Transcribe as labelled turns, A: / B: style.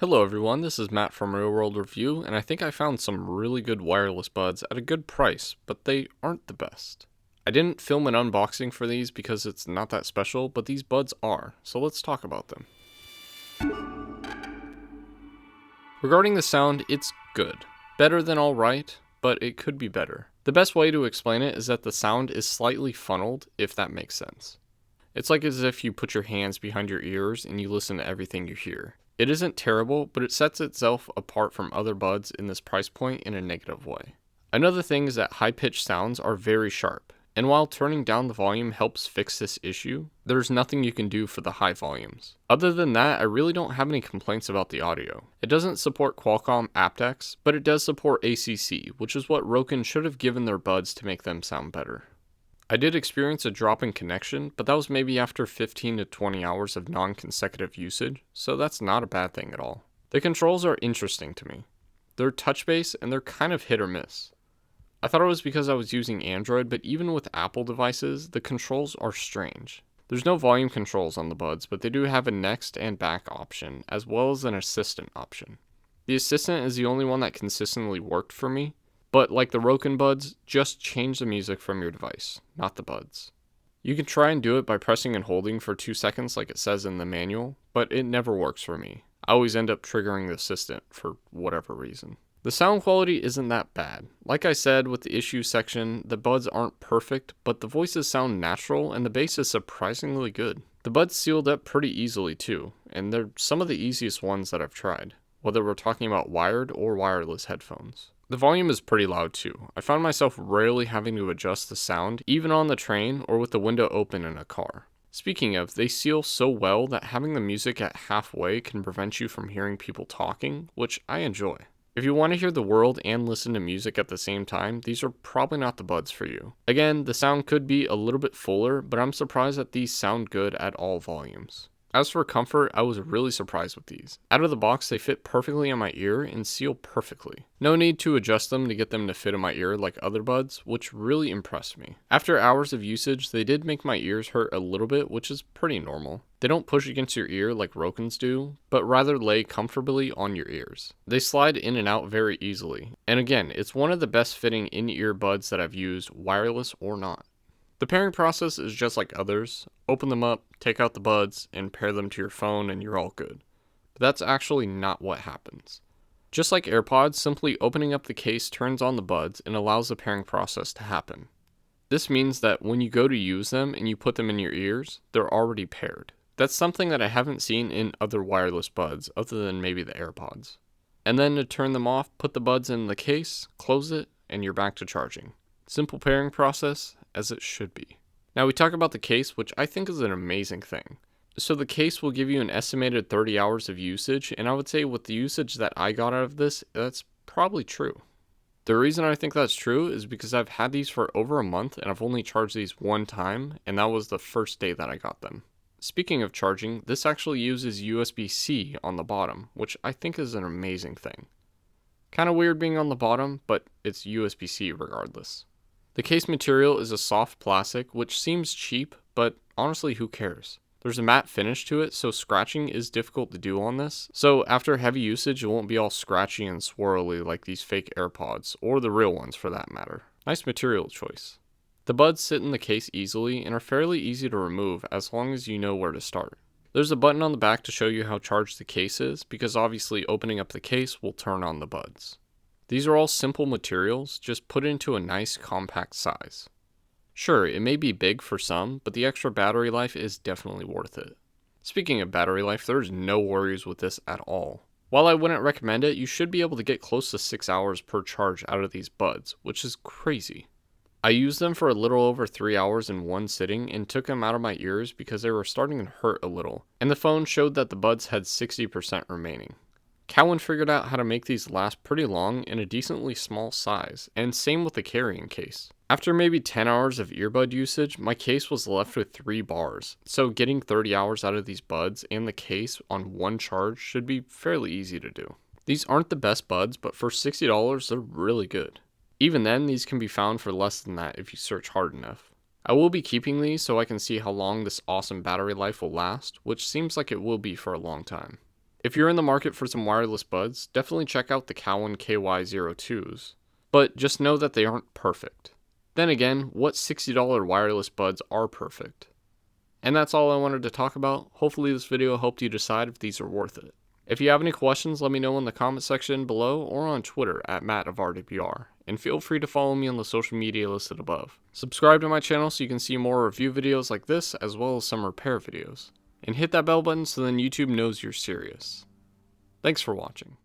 A: Hello everyone, this is Matt from Real World Review, and I think I found some really good wireless buds at a good price, but they aren't the best. I didn't film an unboxing for these because it's not that special, but these buds are, so let's talk about them. Regarding the sound, it's good. Better than alright, but it could be better. The best way to explain it is that the sound is slightly funneled, if that makes sense. It's like as if you put your hands behind your ears and you listen to everything you hear. It isn't terrible, but it sets itself apart from other buds in this price point in a negative way. Another thing is that high-pitched sounds are very sharp, and while turning down the volume helps fix this issue, there's nothing you can do for the high volumes. Other than that, I really don't have any complaints about the audio. It doesn't support Qualcomm aptX, but it does support ACC, which is what Roku should have given their buds to make them sound better. I did experience a drop in connection, but that was maybe after 15 to 20 hours of non-consecutive usage, so that's not a bad thing at all. The controls are interesting to me. They're touch-based and they're kind of hit or miss. I thought it was because I was using Android, but even with Apple devices, the controls are strange. There's no volume controls on the buds, but they do have a next and back option, as well as an assistant option. The assistant is the only one that consistently worked for me, but like the Roku buds, just change the music from your device, not the buds. You can try and do it by pressing and holding for 2 seconds like it says in the manual, but it never works for me. I always end up triggering the assistant for whatever reason. The sound quality isn't that bad. Like I said with the issues section, the buds aren't perfect, but the voices sound natural and the bass is surprisingly good. The buds sealed up pretty easily too, and they're some of the easiest ones that I've tried, whether we're talking about wired or wireless headphones. The volume is pretty loud too. I found myself rarely having to adjust the sound, even on the train or with the window open in a car. Speaking of, they seal so well that having the music at halfway can prevent you from hearing people talking, which I enjoy. If you want to hear the world and listen to music at the same time, these are probably not the buds for you. Again, the sound could be a little bit fuller, but I'm surprised that these sound good at all volumes. As for comfort, I was really surprised with these. Out of the box, they fit perfectly on my ear and seal perfectly. No need to adjust them to get them to fit in my ear like other buds, which really impressed me. After hours of usage, they did make my ears hurt a little bit, which is pretty normal. They don't push against your ear like Roku's do, but rather lay comfortably on your ears. They slide in and out very easily. And again, it's one of the best fitting in-ear buds that I've used, wireless or not. The pairing process is just like others. Open them up, take out the buds, and pair them to your phone and you're all good. But that's actually not what happens. Just like AirPods, simply opening up the case turns on the buds and allows the pairing process to happen. This means that when you go to use them and you put them in your ears, they're already paired. That's something that I haven't seen in other wireless buds other than maybe the AirPods. And then to turn them off, put the buds in the case, close it, and you're back to charging. Simple pairing process, as it should be. Now we talk about the case, which I think is an amazing thing. So the case will give you an estimated 30 hours of usage, and I would say with the usage that I got out of this, that's probably true. The reason I think that's true is because I've had these for over a month and I've only charged these one time, and that was the first day that I got them. Speaking of charging, this actually uses USB-C on the bottom, which I think is an amazing thing. Kind of weird being on the bottom, but it's USB-C regardless. The case material is a soft plastic, which seems cheap, but honestly, who cares? There's a matte finish to it, so scratching is difficult to do on this. So after heavy usage, it won't be all scratchy and swirly like these fake AirPods, or the real ones for that matter. Nice material choice. The buds sit in the case easily and are fairly easy to remove as long as you know where to start. There's a button on the back to show you how charged the case is, because obviously opening up the case will turn on the buds. These are all simple materials, just put into a nice compact size. Sure, it may be big for some, but the extra battery life is definitely worth it. Speaking of battery life, there's no worries with this at all. While I wouldn't recommend it, you should be able to get close to 6 hours per charge out of these buds, which is crazy. I used them for a little over 3 hours in one sitting and took them out of my ears because they were starting to hurt a little, and the phone showed that the buds had 60% remaining. Cowin figured out how to make these last pretty long in a decently small size, and same with the carrying case. After maybe 10 hours of earbud usage, my case was left with 3 bars, so getting 30 hours out of these buds and the case on one charge should be fairly easy to do. These aren't the best buds, but for $60 they're really good. Even then, these can be found for less than that if you search hard enough. I will be keeping these so I can see how long this awesome battery life will last, which seems like it will be for a long time. If you're in the market for some wireless buds, definitely check out the Cowin KY02s, but just know that they aren't perfect. Then again, what $60 wireless buds are perfect? And that's all I wanted to talk about. Hopefully this video helped you decide if these are worth it. If you have any questions, let me know in the comment section below or on Twitter at @MattofRDPR, and feel free to follow me on the social media listed above. Subscribe to my channel so you can see more review videos like this as well as some repair videos. And hit that bell button so then YouTube knows you're serious. Thanks for watching.